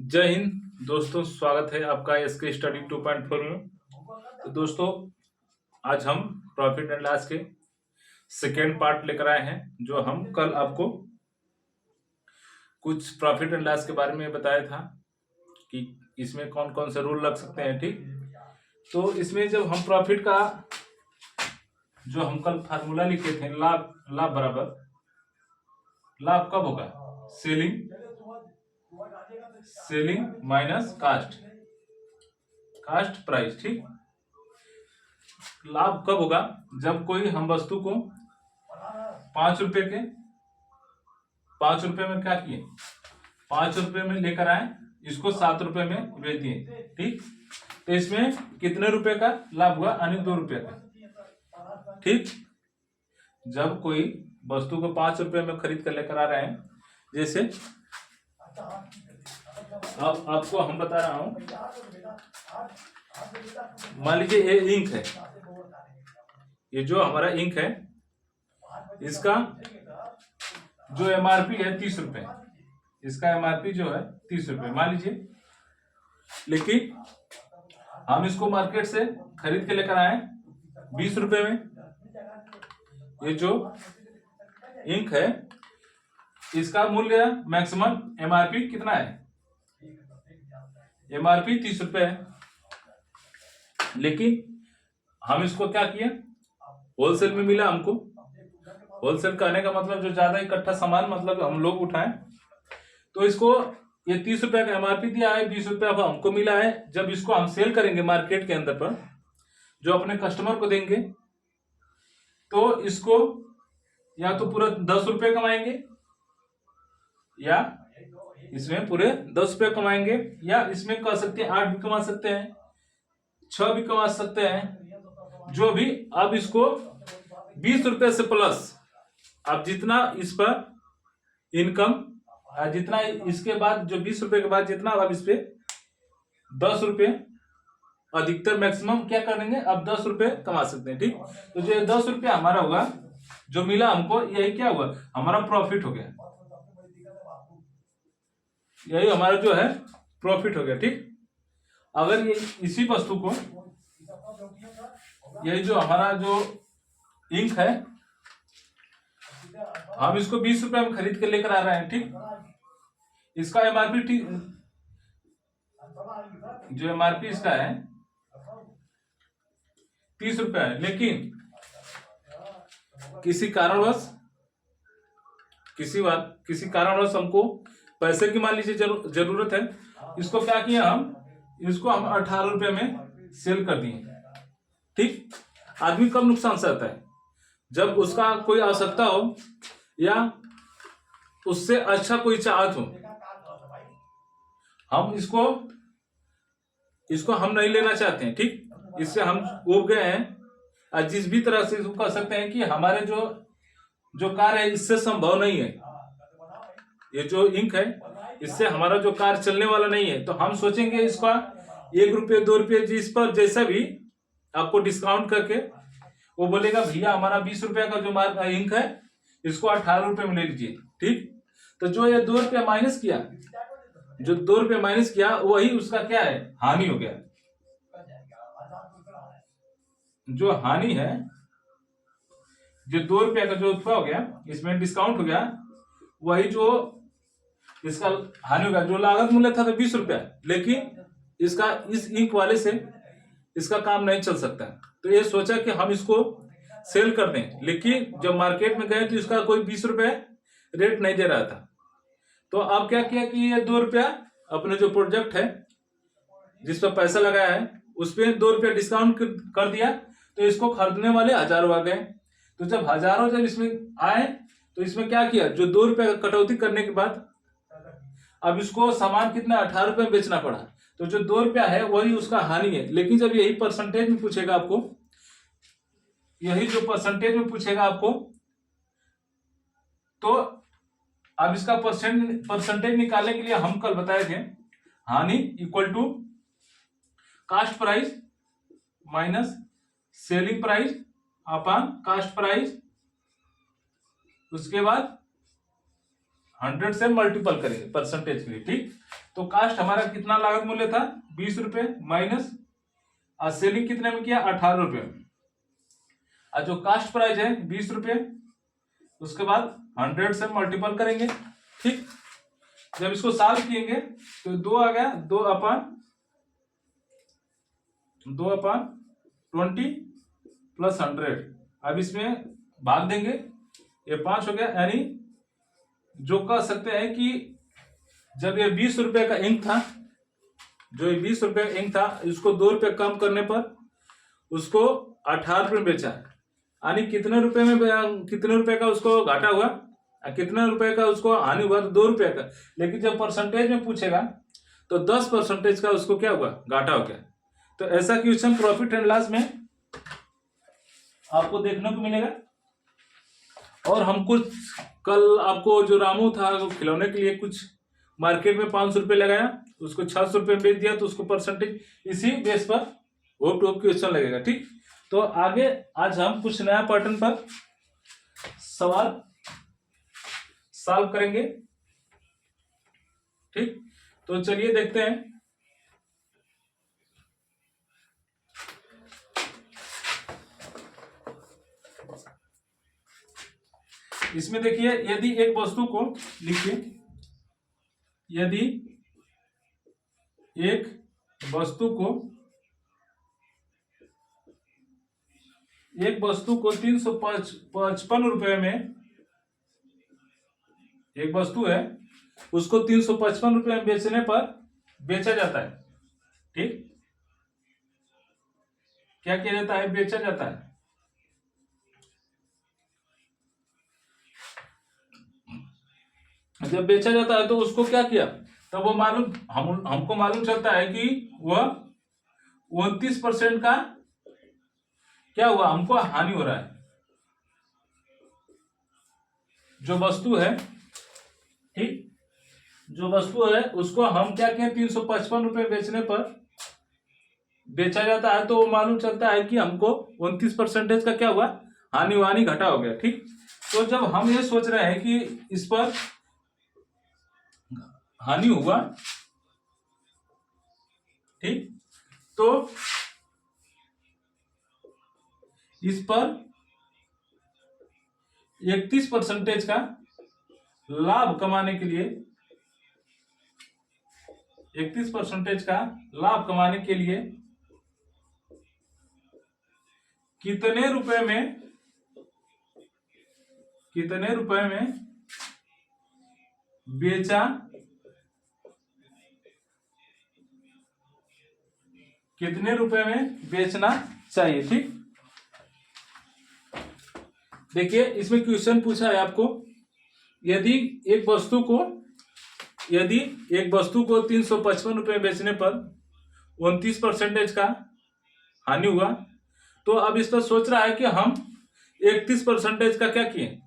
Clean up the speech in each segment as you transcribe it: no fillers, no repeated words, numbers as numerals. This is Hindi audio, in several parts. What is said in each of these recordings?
जय हिंद दोस्तों, स्वागत है आपका एसके स्टडी 2.4 में। तो दोस्तों, आज हम प्रॉफिट एंड लॉस के सेकेंड पार्ट लेकर आए हैं। जो हम कल आपको कुछ प्रॉफिट एंड लॉस के बारे में बताया था कि इसमें कौन कौन से रूल लग सकते हैं। ठीक, तो इसमें जब हम प्रॉफिट का जो हम कल फार्मूला लिखे थे, लाभ बराबर लाभ कब होगा, सेलिंग माइनस कास्ट प्राइस। ठीक, लाभ कब होगा, जब कोई हम वस्तु को 5 रुपए में क्या किए, 5 रुपए में लेकर आए, इसको 7 रुपए में बेच दिए। ठीक, तो इसमें कितने रुपए का लाभ हुआ, यानी 2 रुपए का। ठीक, जब कोई वस्तु को 5 रुपए में खरीद कर लेकर आ रहे हैं, जैसे अब आपको हम बता रहा हूं, मान लीजिए ये इंक है, ये जो हमारा इंक है, इसका जो एमआरपी है 30 रुपए, इसका एमआरपी जो है 30 रुपए मान लीजिए। लेकिन हम इसको मार्केट से खरीद के लेकर आए 20 रुपए में। ये जो इंक है, इसका मूल्य मैक्सिमम एमआरपी कितना है, एमआरपी 30 रुपए है। लेकिन हम इसको क्या किए, होलसेल में मिला हमको। होलसेल कहने का मतलब जो ज्यादा इकट्ठा सामान मतलब हम लोग उठाएं, तो इसको ये 30 रुपए का एमआरपी दिया है, 20 रुपए अब हमको मिला है। जब इसको हम सेल करेंगे मार्केट के अंदर पर, जो अपने कस्टमर को देंगे, तो इसको या तो पूरा 10 रुपए कमाएंगे, या इसमें पूरे 10 रुपए कमाएंगे, या इसमें कह सकते हैं 8 भी कमा सकते हैं, 6 भी कमा सकते हैं, जो भी। अब इसको 20 रुपए से प्लस अब जितना इस पर इनकम, जितना इसके बाद जो 20 रुपए के बाद जितना, अब इस पे 10 रुपए अधिकतर मैक्सिमम क्या करेंगे, अब 10 रुपए कमा सकते हैं। ठीक, तो जो 10 रुपया हमारा होगा, जो मिला हमको, यही क्या हुआ, हमारा प्रॉफिट हो गया। यही हमारा जो है प्रॉफिट हो गया। ठीक, अगर ये इसी वस्तु को, यही जो हमारा जो इंक है, हम इसको 20 रुपए में खरीद के लेकर आ रहे हैं। ठीक, इसका एमआरपी, जो एमआरपी इसका है 30 रुपए है। लेकिन किसी कारणवश हमको पैसे की मान लीजिए जरूरत है, इसको क्या किया, हम इसको 18 रुपए में सेल कर दिए। ठीक, आदमी कब नुकसान सहता है, जब उसका कोई आवश्यकता हो या उससे अच्छा कोई चाहत हो। हम इसको हम नहीं लेना चाहते हैं। ठीक, इससे हम उब गए हैं, और जिस भी तरह से इसको कह सकते हैं कि हमारे जो कार्य है इससे संभव नहीं है, ये जो इंक है इससे हमारा जो कार्य चलने वाला नहीं है। तो हम सोचेंगे इसका 1 रुपये 2 रुपये जिस पर जैसा भी आपको डिस्काउंट करके, वो बोलेगा भैया हमारा 20 रुपया का जो इंक है, इसको 18 रुपये में ले लीजिए। ठीक, तो जो ये 2 रुपया माइनस किया, जो 2 रुपये माइनस किया, वही उसका क्या है, हानि हो गया। जो हानि है, जो 2 रुपया का जो हो गया, इसमें डिस्काउंट हो गया, वही जो इसका हानि हो गया। जो लागत मूल्य था तो 20 रुपया, लेकिन इसका इस इंक वाले से इसका काम नहीं चल सकता। तो ये सोचा कि हम इसको सेल कर दें, लेकिन जब मार्केट में गए तो इसका कोई 20 रुपए रेट नहीं दे रहा था। तो अब क्या किया कि ये 2 रुपया अपने जो प्रोजेक्ट है, जिस पर पैसा लगाया है, उस पर 2 रुपया डिस्काउंट कर दिया, तो इसको खरीदने वाले हजारों आ गए। तो जब हजारों जब इसमें आए, तो इसमें क्या किया, जो 2 रुपये का कटौती करने के बाद अब इसको सामान कितना 18 रुपये में बेचना पड़ा। तो जो 2 रुपया है वही उसका हानि है। लेकिन जब यही परसेंटेज में पूछेगा आपको, यही जो परसेंटेज में पूछेगा आपको, तो अब इसका परसेंटेज निकालने के लिए हम कल बताए थे, हानि equal to cost price minus selling price upon cost price, उसके बाद 100 से मल्टीपल करेंगे परसेंटेज के लिए, ठीक। तो कास्ट हमारा कितना लागत मूल्य था, 20 रुपए माइनस सेलिंग कितने में किया, 18 रुपए में। और जो कास्ट प्राइस है 20 रुपए, उसके बाद 100 से मल्टीपल करेंगे, ठीक। जब इसको सॉल्व किएंगे तो 2 आ गया, 2/20 प्लस 100। अब इसमें भाग देंगे, ये 5 हो गया, यानी जो कह सकते हैं कि जब ये 20 रुपए का इंक था, जो ये 20 रुपए का इंक था, इसको 2 रुपए कम करने पर उसको 18 रुपए में बेचा, यानी कितने रुपए का उसको घाटा हुआ, कितने रुपए का उसको हानि हुआ, तो 2 रुपए का। लेकिन जब परसेंटेज में पूछेगा तो 10% का उसको क्या हुआ, घाटा हो गया। तो ऐसा क्वेश्चन प्रॉफिट एंड लॉस में आपको देखने को मिलेगा। और हम कुछ कल आपको जो रामू था वो खिलौने के लिए कुछ मार्केट में 500 रुपये लगाया, उसको 600 रुपये में बेच दिया, तो उसको परसेंटेज इसी बेस पर होप टू होप क्वेश्चन लगेगा, ठीक। तो आगे आज हम कुछ नया पैटर्न पर सवाल सॉल्व करेंगे, ठीक। तो चलिए देखते हैं। इसमें देखिए, यदि एक वस्तु को लिखिए, यदि एक वस्तु को 355 रुपए में, एक वस्तु है उसको 355 रुपए में बेचने पर बेचा जाता है, ठीक। क्या किया जाता है, बेचा जाता है। जब बेचा जाता है तो उसको क्या किया, तब वो हमको मालूम चलता है कि वह 29% का क्या हुआ, हमको हानि हो रहा है। जो वस्तु है, ठीक, जो वस्तु है उसको हम क्या किए, 355 रुपए बेचने पर बेचा जाता है, तो वो मालूम चलता है कि हमको 29% का क्या हुआ, हानि घटा हो गया, ठीक। तो जब हम ये सोच रहे हैं कि इस पर हानि हुआ, ठीक, तो इस पर 31% का लाभ कमाने के लिए, 31% का लाभ कमाने के लिए कितने रुपए में बेचा, कितने रुपए में बेचना चाहिए, ठीक। देखिए, इसमें क्वेश्चन पूछा है आपको, यदि एक वस्तु को 355 रुपए बेचने पर 29% का हानि हुआ, तो अब इस पर सोच रहा है कि हम 31% का क्या किए,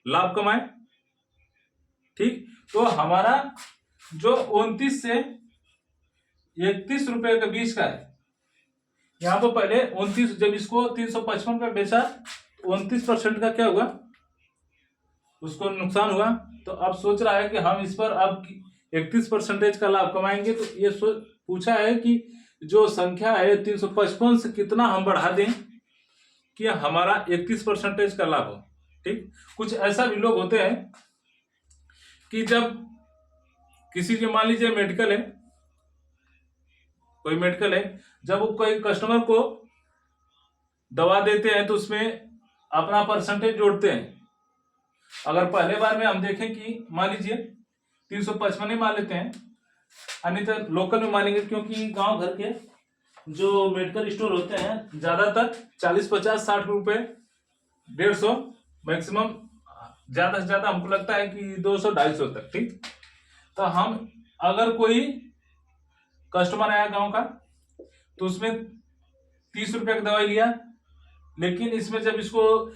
लाभ कमाए, ठीक। तो हमारा जो 29 से 31 रुपए के बीच का है, यहां पर पहले 29, जब इसको 355 पे बेचा, 29% का क्या हुआ, उसको नुकसान हुआ। तो अब सोच रहा है कि हम इस पर अब 31% का लाभ कमाएंगे। तो ये पूछा है कि जो संख्या है 355 से कितना हम बढ़ा दें कि हमारा 31% का लाभ हो, ठीक। कुछ ऐसा भी लोग होते हैं कि जब किसी के, मान लीजिए मेडिकल है, कोई मेडिकल है, जब वो कोई कस्टमर को दवा देते हैं तो उसमें अपना परसेंटेज जोड़ते हैं। अगर पहले बार में हम देखें कि मान लीजिए 355 ही मान लेते हैं, अन्यथा लोकल में मानेंगे, क्योंकि गांव घर के जो मेडिकल स्टोर होते हैं ज्यादातर 40, 50, 60 रुपए, 150, मैक्सिमम ज्यादा से ज्यादा हमको लगता है कि 200, 250 तक, ठीक। तो हम अगर कोई कस्टमर आया गांव का, तो उसमें 30 रुपए की दवाई लिया, लेकिन इसमें जब इसको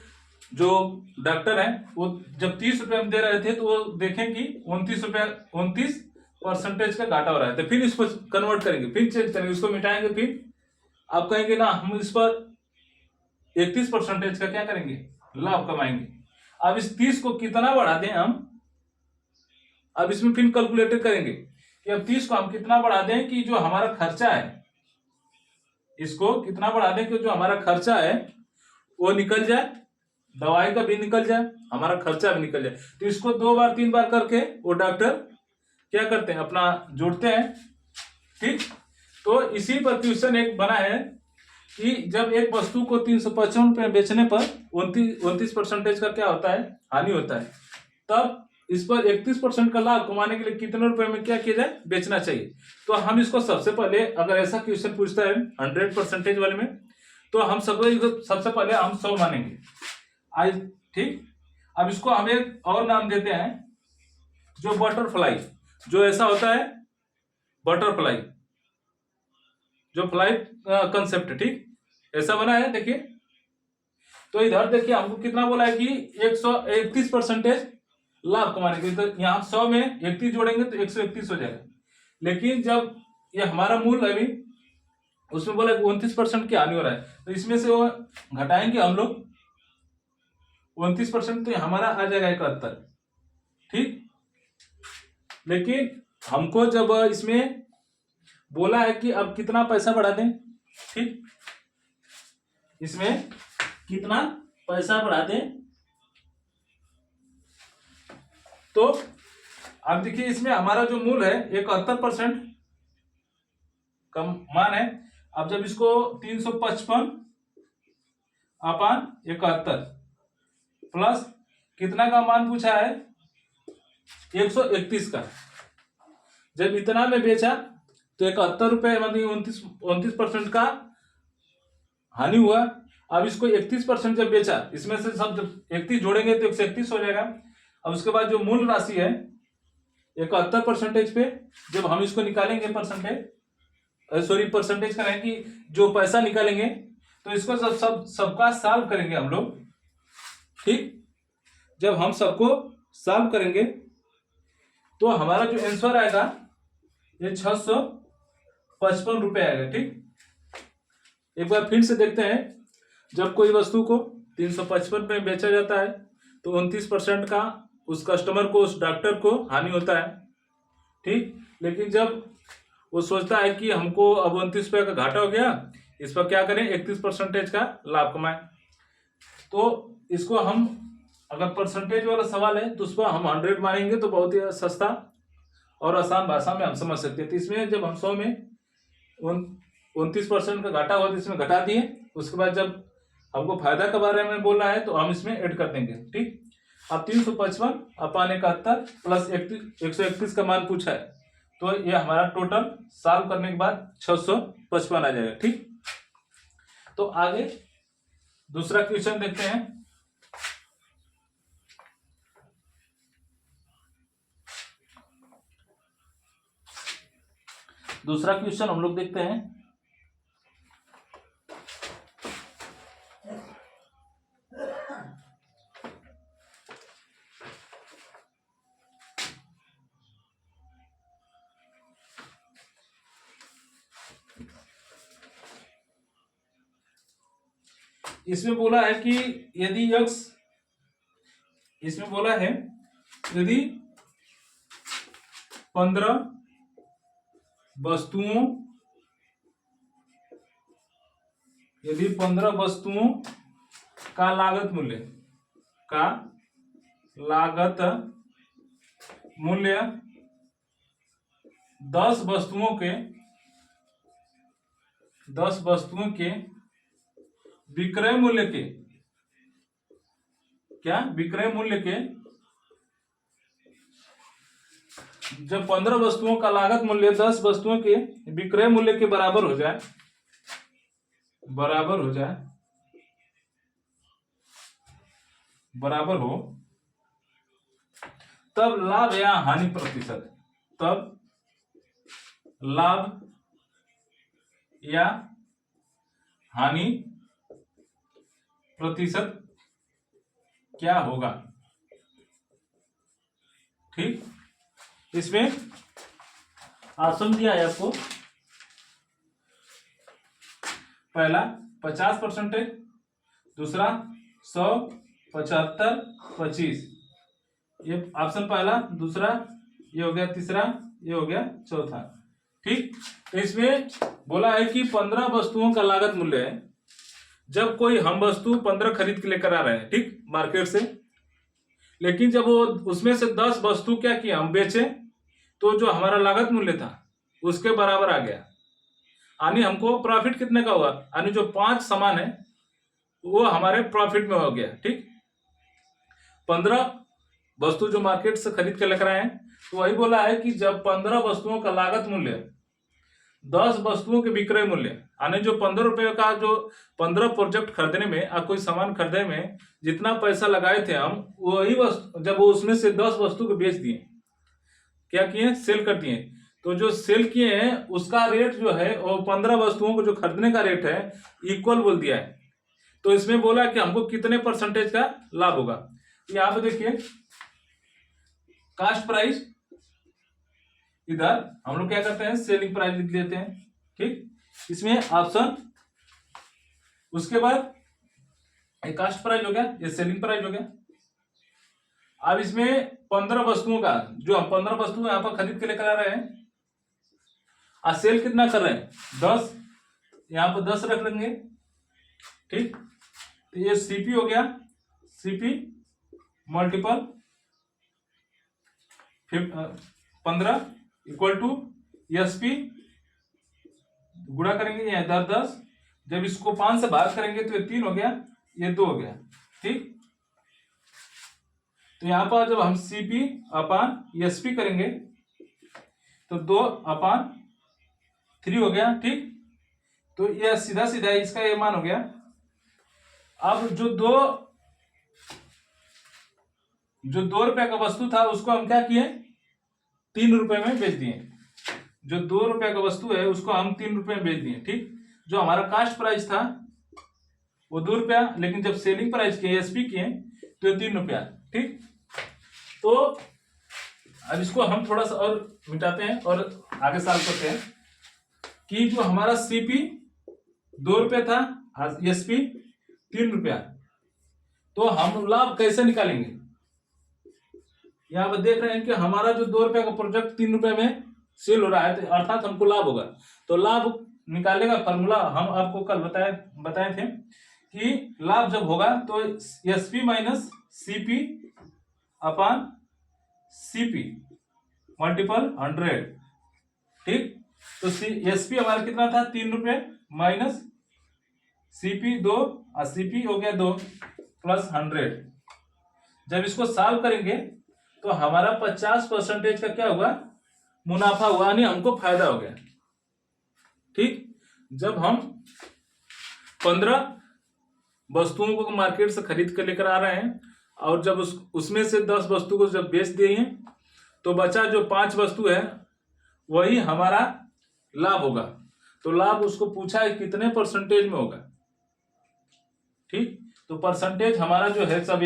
जो डॉक्टर है वो जब 30 रुपए में दे रहे थे, तो वो देखें कि 29% का घाटा हो रहा है। तो फिर इसको कन्वर्ट करेंगे, फिर चेंज करेंगे, उसको मिटाएंगे, फिर आप कहेंगे ना हम इस पर 31% का क्या करेंगे, लाभ कमाएंगे। अब इस 30 को कितना बढ़ा दें हम, अब इसमें फिर कैलकुलेट करेंगे कि अब 30 को हम कितना बढ़ा दें कि जो हमारा खर्चा है, इसको कितना बढ़ा दें कि जो हमारा खर्चा है वो निकल जाए, दवाई का भी निकल जाए, हमारा खर्चा भी निकल जाए। तो इसको 2 बार 3 बार करके वो डॉक्टर क्या करते हैं, अपना जोड़ते हैं। ठीक, तो इसी पर क्वेश्चन एक बना है कि जब एक वस्तु को 355 रुपये बेचने पर 29% का क्या होता है, हानि होता है, तब इस पर 31% का लाभ कमाने के लिए कितने रुपए में क्या किया जाए, बेचना चाहिए। तो हम इसको सबसे पहले, अगर ऐसा क्वेश्चन पूछता है 100% वाले में, तो हम सबसे पहले हम 100 मानेंगे आज। ठीक, अब इसको हम एक और नाम देते हैं, जो बटरफ्लाई, जो ऐसा होता है बटरफ्लाई, जो फ्लाइट कंसेप्ट, ठीक ऐसा बना है। देखिए, तो इधर देखिए हमको कितना बोला है कि 131% लाभ कमाने के लिए, तो यहाँ 100 में 31 जोड़ेंगे तो 131 हो जाएगा। लेकिन जब ये हमारा मूल है अभी, उसमें बोला 29% की हानि हो रहा है, तो इसमें से वो घटाएंगे हम लोग 29%, तो हमारा आ जाएगा 71। ठीक, लेकिन हमको जब इसमें बोला है कि अब कितना पैसा बढ़ा दें, ठीक, इसमें कितना पैसा बढ़ा दें, तो अब देखिए इसमें हमारा जो मूल है 71% का मान है। अब जब इसको 355/71 प्लस कितना का मान पूछा है, 131 का, जब इतना में बेचा तो 71 रुपए, मतलब 29% का हानि हुआ। अब इसको 31% जब बेचा, इसमें से सब जब 31 जोड़ेंगे तो 131 हो जाएगा। अब उसके बाद जो मूल राशि है 71% पे, जब हम इसको निकालेंगे परसेंटेज का नहीं, कि जो पैसा निकालेंगे, तो इसको सबका सॉल्व करेंगे हम लोग। ठीक, जब हम सबको सॉल्व करेंगे तो हमारा जो आंसर आएगा ये 655 रुपए आएगा। ठीक, एक बार फिर से देखते हैं, जब कोई वस्तु को 355 में बेचा जाता है तो 29% का उस कस्टमर को, उस डॉक्टर को हानि होता है। ठीक, लेकिन जब वो सोचता है कि हमको अब 29 रुपये का घाटा हो गया, इस पर क्या करें, 31% का लाभ कमाएं। तो इसको हम, अगर परसेंटेज वाला सवाल है तो उस पर हम 100 मानेंगे, तो बहुत ही सस्ता और आसान भाषा में हम समझ सकते हैं। तो इसमें जब हम 100 में 29% का घाटा हुआ तो इसमें घटा दिए, उसके बाद जब हमको फायदा के बारे में बोला है तो हम इसमें ऐड कर देंगे। ठीक, अब 355/71 प्लस 131 का मान पूछा है, तो ये हमारा टोटल सॉल्व करने के बाद 655 आ जाएगा। ठीक, तो आगे दूसरा क्वेश्चन देखते हैं। दूसरा क्वेश्चन हम लोग देखते हैं, इसमें बोला है कि यदि x, इसमें बोला है यदि 15 वस्तुओं का लागत मूल्य 10 वस्तुओं के विक्रय मूल्य के जब 15 वस्तुओं का लागत मूल्य 10 वस्तुओं के विक्रय मूल्य के बराबर हो जाए, तब लाभ या हानि प्रतिशत, क्या होगा। ठीक, इसमें ऑप्शन दिया है आपको, पहला 50%, दूसरा 100, 75, 25, ये ऑप्शन पहला। दूसरा ये हो गया तीसरा, ये हो गया चौथा। ठीक, तो इसमें बोला है कि 15 वस्तुओं का लागत मूल्य है। जब कोई हम वस्तु 15 खरीद के लेकर आ रहे हैं, ठीक, मार्केट से, लेकिन जब वो उसमें से 10 वस्तु क्या किया, हम बेचे, तो जो हमारा लागत मूल्य था उसके बराबर आ गया, यानी हमको प्रॉफिट कितने का हुआ, यानी जो 5 सामान है वो हमारे प्रॉफिट में हो गया। ठीक, 15 वस्तु जो मार्केट से खरीद के लेकर आए हैं, तो वही बोला है कि जब 15 वस्तुओं का लागत मूल्य 10 वस्तुओं के विक्रय मूल्य, यानी जो 15 रुपए का, जो 15 प्रोजेक्ट खरीदने में या कोई सामान खरीदने में जितना पैसा लगाए थे हम, वही वस्तु जब वो उसमें से 10 वस्तु को बेच दिए, क्या किए, सेल कर दिए, तो जो सेल किए हैं उसका रेट जो है वो 15 वस्तुओं को जो खरीदने का रेट है इक्वल बोल दिया है। तो इसमें बोला कि हमको कितने परसेंटेज का लाभ होगा। यहाँ पे देखिए कास्ट प्राइस, इधर हम लोग क्या करते हैं, सेलिंग प्राइस लिख लेते हैं। ठीक, इसमें ऑप्शन, उसके बाद ये कास्ट प्राइस हो गया, ये सेलिंग प्राइस हो गया। अब इसमें 15 वस्तुओं का, जो हम 15 वस्तु यहाँ पर खरीद के लेकर आ रहे हैं, और सेल कितना कर रहे हैं, 10, यहाँ पर 10 रख लेंगे। ठीक, तो ये सीपी हो गया, CP multiple 15 equal to SP, गुणा करेंगे यहाँ इधर 10, जब इसको 5 से भाग करेंगे तो ये 3 हो गया, ये 2 हो गया। ठीक, तो यहां पर जब हम सीपी अपान एसपी करेंगे तो 2/3 हो गया। ठीक, तो ये सीधा सीधा इसका ये मान हो गया। अब जो 2 रुपए का वस्तु था उसको हम क्या किए, 3 रुपए में बेच दिए। जो 2 रुपए का वस्तु है उसको हम 3 रुपए में बेच दिए। ठीक, जो हमारा कास्ट प्राइस था वो 2 रुपया, लेकिन जब सेलिंग प्राइस किए, एसपी किए, तो 3 रुपया। ठीक, तो अब इसको हम थोड़ा सा और मिटाते हैं और आगे सॉल्व करते हैं कि जो हमारा सीपी 2 रुपये था, एसपी 3 रुपया, तो हम लाभ कैसे निकालेंगे। यहां पर देख रहे हैं कि हमारा जो 2 रुपए का प्रोडक्ट 3 रुपए में सेल हो रहा है, तो अर्थात हमको लाभ होगा। तो लाभ निकालने का फॉर्मूला हम आपको कल बताए थे कि लाभ जब होगा तो एसपी माइनस सीपी अपान सीपी मल्टीपल 100। ठीक, तो एसपी हमारा कितना था, 3 रुपए, माइनस सीपी 2, और सीपी हो गया 2 प्लस 100। जब इसको सॉल्व करेंगे तो हमारा 50% का क्या हुआ, मुनाफा हुआ, यानी हमको फायदा हो गया। ठीक, जब हम 15 वस्तुओं को मार्केट से खरीद कर लेकर आ रहे हैं और जब उसमें से 10 वस्तु को जब बेच दिए हैं, तो बचा जो 5 वस्तु है वही हमारा लाभ होगा। तो लाभ उसको पूछा है कितने परसेंटेज में होगा। ठीक, तो परसेंटेज हमारा जो है सब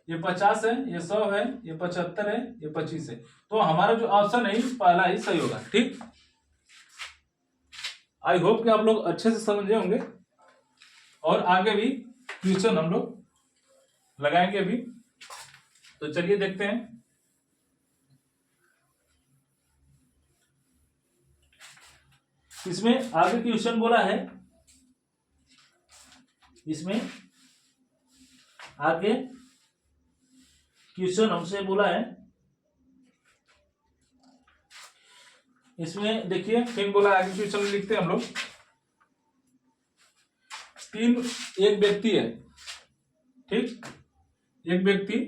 ये 50 है, ये 100 है, ये 75 है, ये 25 है। तो हमारा जो ऑप्शन है पहला ही सही होगा। ठीक, आई होप कि आप लोग अच्छे से समझे होंगे और आगे भी क्वेश्चन हम लोग लगाएंगे अभी। तो चलिए देखते हैं। इसमें आगे क्वेश्चन बोला है, इसमें आगे क्वेश्चन हमसे बोला है, इसमें देखिए फिर बोला आगे क्वेश्चन लिखते हैं हम लोग। एक व्यक्ति है, ठीक, एक व्यक्ति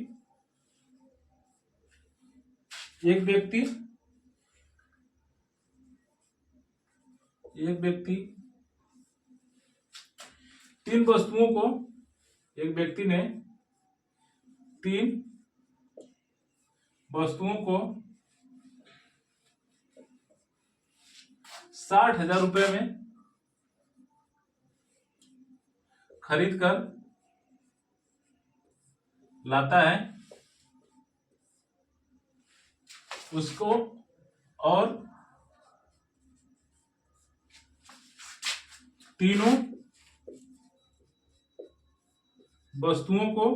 3 वस्तुओं को, एक व्यक्ति ने 3 वस्तुओं को 60,000 रुपए में खरीद कर लाता है उसको, और तीनों वस्तुओं को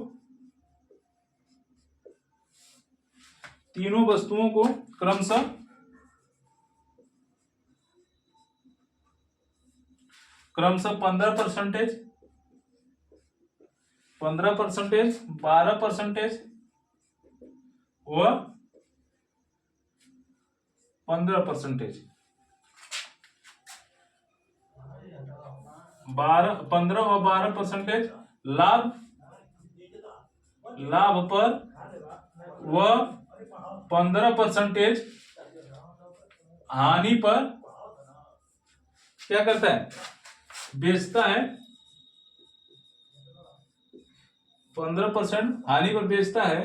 तीनों वस्तुओं को क्रमशः 15%, 15%, 12% व 15%, 15 व 12% लाभ पर व 15% हानि पर क्या करता है, बेचता है। 15% हानि पर बेचता है।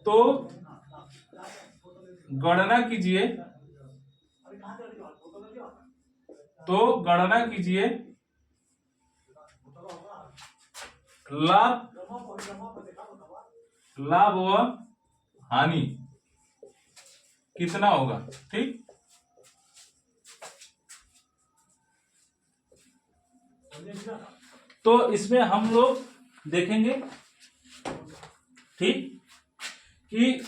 तो गणना कीजिए, लाभ व हानि कितना होगा। ठीक, तो इसमें हम लोग देखेंगे, ठीक, कि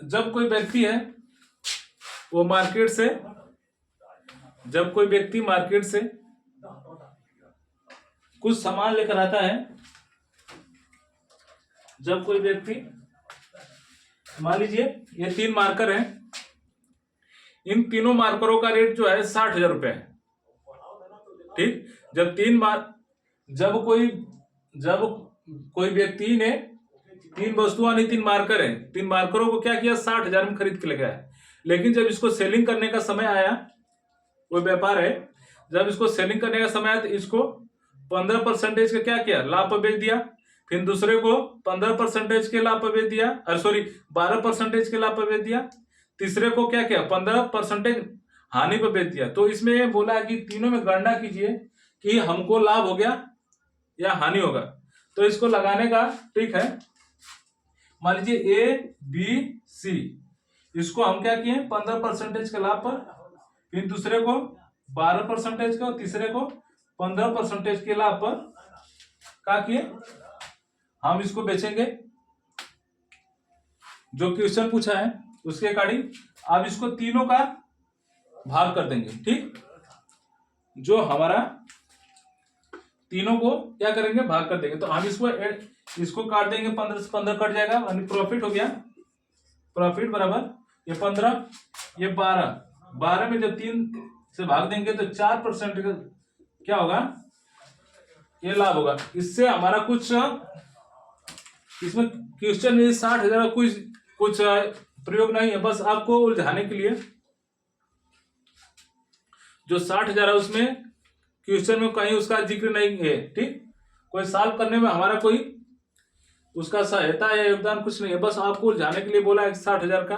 जब कोई व्यक्ति है वो मार्केट से, जब कोई व्यक्ति मार्केट से कुछ सामान लेकर आता है, जब कोई व्यक्ति, मान लीजिए ये 3 मार्कर हैं, इन तीनों मार्करों का रेट जो है 60,000 रुपये है। ठीक, जब कोई व्यक्ति ने 3 वस्तुएं, 3 मार्कर हैं, 3 मार्करों को क्या किया, 60,000 में खरीद के ले गया। लेकिन जब इसको सेलिंग करने का समय आया, कोई व्यापार है, जब इसको सेलिंग करने का समय आया तो इसको 15% का क्या किया, लाभ पर बेच दिया। फिर दूसरे को 15% के लाभ पर बेच दिया, 12% के लाभ पर बेच दिया। तीसरे को क्या किया, 15% हानि पर बेच दिया। तो इसमें बोला कि तीनों में गणना कीजिए कि हमको लाभ हो गया या हानि होगा। तो इसको लगाने का ट्रिक है, मान लीजिए ए बी सी, इसको हम क्या किए, 15% के लाभ पर, फिर दूसरे को 12% का, तीसरे को 15% के लाभ पर क्या किए, हम इसको बेचेंगे। जो क्वेश्चन पूछा है उसके अकॉर्डिंग अब इसको तीनों का भाग कर देंगे। ठीक, जो हमारा तीनों को क्या करेंगे, भाग कर देंगे। तो हम इसको काट देंगे, 15 से 15 कट जाएगा, यानी प्रॉफिट हो गया। प्रॉफिट बराबर ये 15, ये 12 में जब 3 से भाग देंगे तो 4% का क्या होगा, ये लाभ होगा। इससे हमारा कुछ, इसमें क्वेश्चन में 60,000 कुछ प्रयोग नहीं है, बस आपको उलझाने के लिए। जो 60,000 है उसमें क्वेश्चन में कहीं उसका जिक्र नहीं है। ठीक, कोई सॉल्व करने में हमारा कोई उसका सहायता या योगदान कुछ नहीं है, बस आपको उलझाने के लिए बोला है। 60,000 का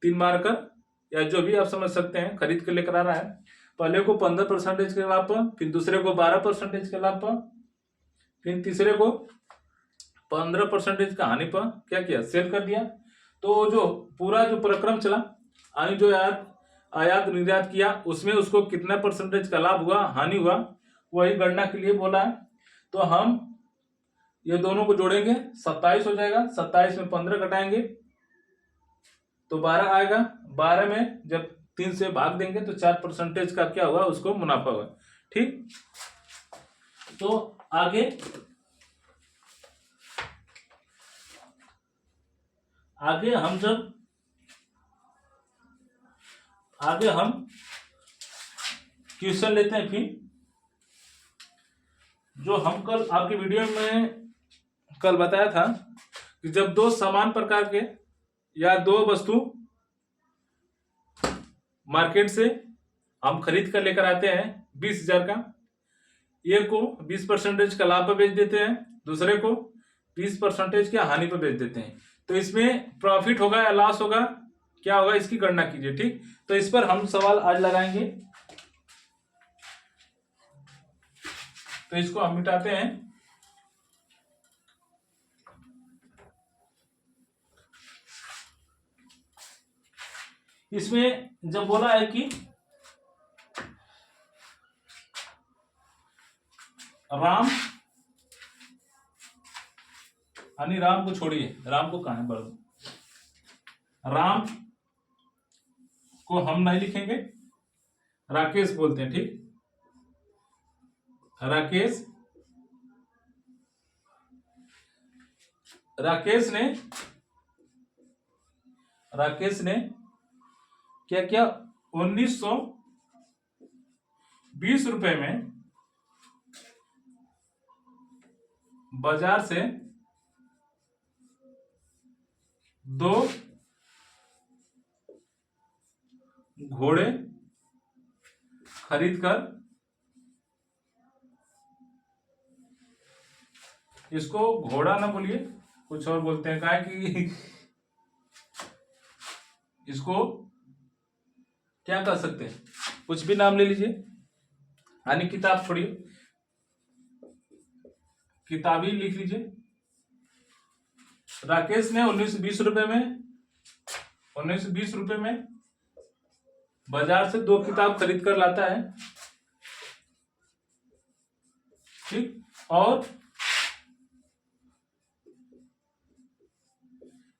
3 मार्कर या जो भी आप समझ सकते हैं खरीद के लेकर आ रहा है। पहले को 15% के लाभ पर, फिर दूसरे को 12% के लाभ पर, फिर तीसरे को 15% का हानि पर क्या किया, सेल कर दिया। तो जो पूरा जो प्रक्रम चला, यानी जो आयात निर्यात किया उसमें उसको कितना % का लाभ हुआ, हानि हुआ, वही गणना के लिए बोला है। तो हम ये दोनों को जोड़ेंगे, 27 हो जाएगा। 27 में 15 घटाएंगे तो 12 आएगा। 12 में जब 3 से भाग देंगे तो 4% का क्या हुआ, उसको मुनाफा हुआ। ठीक, तो आगे हम क्वेश्चन लेते हैं। फिर जो हम कल आपकी वीडियो में कल बताया था कि जब 2 समान प्रकार के या 2 वस्तु मार्केट से हम खरीद कर लेकर आते हैं 20,000 का, एक को 20% का लाभ पर बेच देते हैं, दूसरे को 20% की हानि पर बेच देते हैं। तो इसमें प्रॉफिट होगा या लॉस होगा, क्या होगा, इसकी गणना कीजिए। ठीक, तो इस पर हम सवाल आज लगाएंगे। तो इसको हम मिटाते हैं। इसमें जब बोला है कि राम, यानी राम को छोड़िए, राम को कहां है, बढ़ राम को हम नहीं लिखेंगे, राकेश बोलते हैं, ठीक। राकेश ने क्या किया, 1920 रुपए में बाजार से 2 घोड़े खरीद कर, इसको घोड़ा ना बोलिए, कुछ और बोलते हैं, क्या है कि इसको क्या कर सकते हैं, कुछ भी नाम ले लीजिए, यानी किताब छोड़िए, किताबी लिख लीजिए। राकेश ने 1920 रुपए में बाजार से 2 किताब खरीद कर लाता है, ठीक। और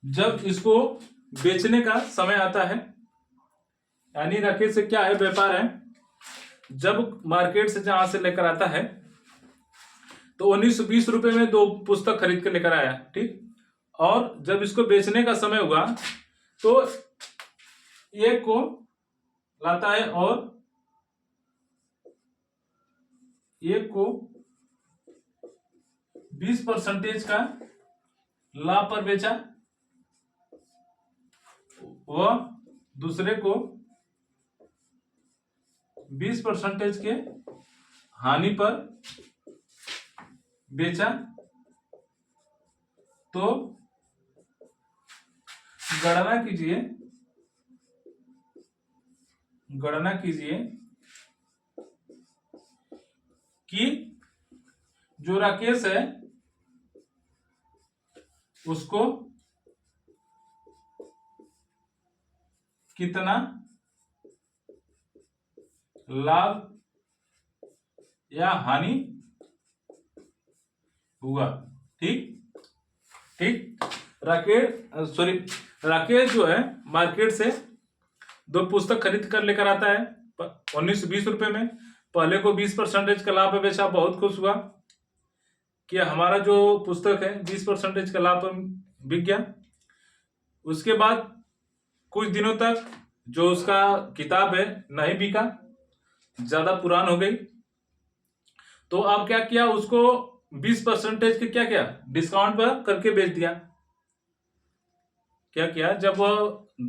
जब इसको बेचने का समय आता है, यानी राकेश से क्या है, व्यापार है, जब मार्केट से जहां से लेकर आता है तो 1920 रुपए में 2 पुस्तक खरीद कर लेकर आया, ठीक। और जब इसको बेचने का समय हुआ तो एक को लाता है और एक को 20% का लाभ पर बेचा, वह दूसरे को 20% के हानि पर बेचा। तो गणना कीजिए कि जो राकेश है उसको कितना लाभ या हानि हुआ, ठीक। राकेश जो है मार्केट से 2 पुस्तक खरीद कर लेकर आता है 1920 रुपए में, पहले को 20% का लाभ पे बेचा, बहुत खुश हुआ कि हमारा जो पुस्तक है 20% का लाभ पर बिक गया। उसके बाद कुछ दिनों तक जो उसका किताब है नहीं बिका, ज्यादा पुरान हो गई, तो अब क्या किया, उसको 20% के क्या किया, डिस्काउंट पर करके बेच दिया। क्या किया, जब वो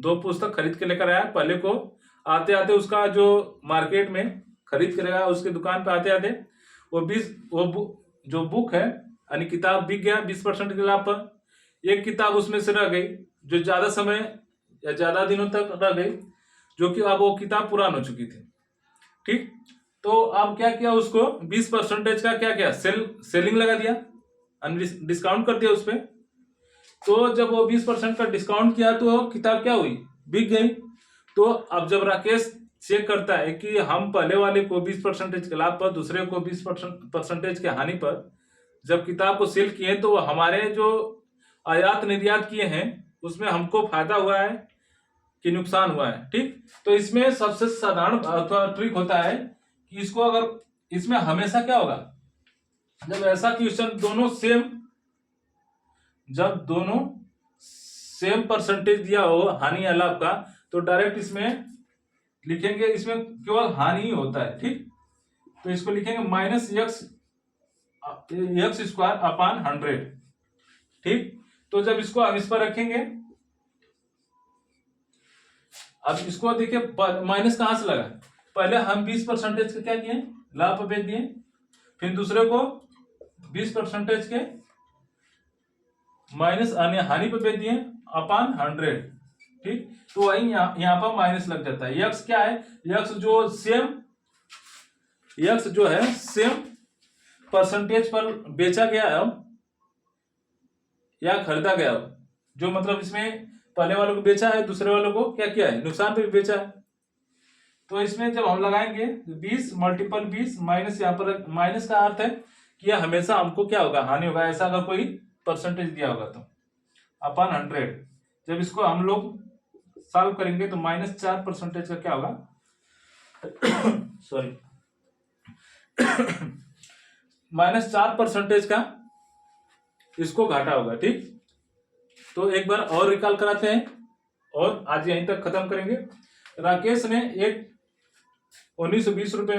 2 पुस्तक खरीद के लेकर आया, पहले को आते आते उसका जो मार्केट में खरीद कर आया उसके दुकान पे आते आते वो जो बुक है यानी किताब बिक गया 20% के लाभ पर। एक किताब उसमें से रह गई जो ज्यादा समय या ज्यादा दिनों तक रह गई, जो कि अब वो किताब पुरान हो चुकी थी, ठीक। तो अब क्या किया, उसको 20% का क्या किया, सेलिंग लगा दिया, डिस्काउंट कर दिया उस पर। तो जब वो 20% का डिस्काउंट किया तो किताब क्या हुई, बिक गई। तो अब जब राकेश चेक करता है कि हम पहले वाले को 20% के लाभ पर, दूसरे को 20% के हानि पर जब किताब को सेल किए, तो हमारे जो आयात निर्यात किए हैं उसमें हमको फायदा हुआ है कि नुकसान हुआ है, ठीक। तो इसमें सबसे साधारण अथवा ट्रिक होता है कि इसको अगर इसमें हमेशा क्या होगा, जब ऐसा क्वेश्चन जब दोनों सेम परसेंटेज दिया हो हानि या लाभ का, तो डायरेक्ट इसमें लिखेंगे, इसमें केवल हानि ही होता है, ठीक। तो इसको लिखेंगे -x² / 100, ठीक। तो जब इसको हम इस पर रखेंगे, अब इसको देखिए माइनस कहां से लगा, पहले हम 20% का क्या किए, लाभ पर बेच दिए, फिर दूसरे को 20% के माइनस हानि पर बेच दिए / 100, ठीक। तो वही यहाँ पर माइनस लग जाता है। यक्स क्या है, यक्स जो है सेम परसेंटेज पर बेचा गया है या खरीदा गया, जो मतलब इसमें पहले वालों को बेचा है, दूसरे वालों को क्या किया है, नुकसान पे भी बेचा है। तो इसमें जब हम लगाएंगे 20 × 20 माइनस, यहाँ पर माइनस का अर्थ है कि यह हमेशा हमको क्या होगा, हानि होगा, ऐसा अगर कोई परसेंटेज दिया होगा तो / 100। जब इसको हम लोग सॉल्व करेंगे तो -4% का क्या होगा सॉरी -4% का इसको घाटा होगा। ठीक, तो एक बार और रिकॉल कराते हैं और आज यहीं तक खत्म करेंगे। राकेश ने 1920 रुपए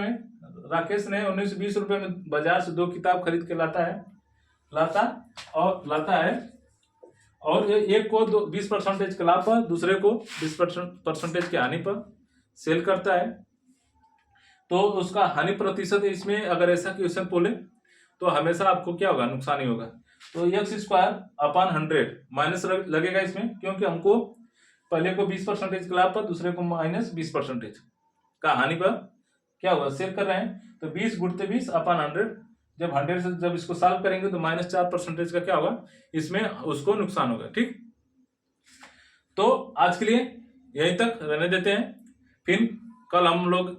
में बाजार से 2 किताब खरीद के लाता है और एक को 20% के लाभ पर, दूसरे को 20% के हानि पर सेल करता है। तो उसका हानि प्रतिशत इसमें अगर ऐसा क्वेश्चन बोले तो हमेशा आपको क्या होगा, नुकसान ही होगा। तो x² माइनस लगेगा इसमें, क्योंकि हमको पहले को 20% के लाभ पर, दूसरे को -20% का हानि पर क्या होगा, सेल कर रहे हैं। तो 20 × 20/100, जब 100 से जब इसको सॉल्व करेंगे तो -4% का क्या होगा, इसमें उसको नुकसान होगा। ठीक, तो आज के लिए यहीं तक रहने देते हैं, फिर कल हम लोग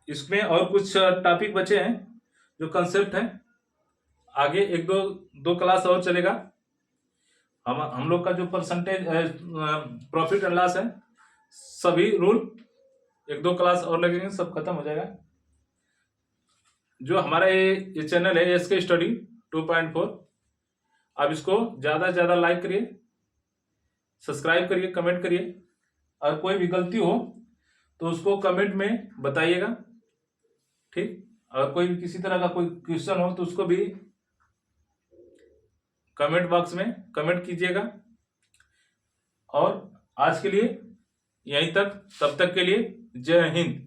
इसमें और कुछ टॉपिक बचे हैं जो कंसेप्ट है, आगे एक दो क्लास और चलेगा। हम लोग का जो परसेंटेज प्रॉफिट एंड लॉस है, सभी रूल 1-2 क्लास और लगेंगे, सब खत्म हो जाएगा। जो हमारा ये चैनल है SK स्टडी 2.4, आप इसको ज्यादा से ज्यादा लाइक करिए, सब्सक्राइब करिए, कमेंट करिए, और कोई भी गलती हो तो उसको कमेंट में बताइएगा। ठीक, और कोई भी किसी तरह का कोई क्वेश्चन हो तो उसको भी कमेंट बॉक्स में कमेंट कीजिएगा। और आज के लिए यहीं तक, तब तक के लिए जय हिंद।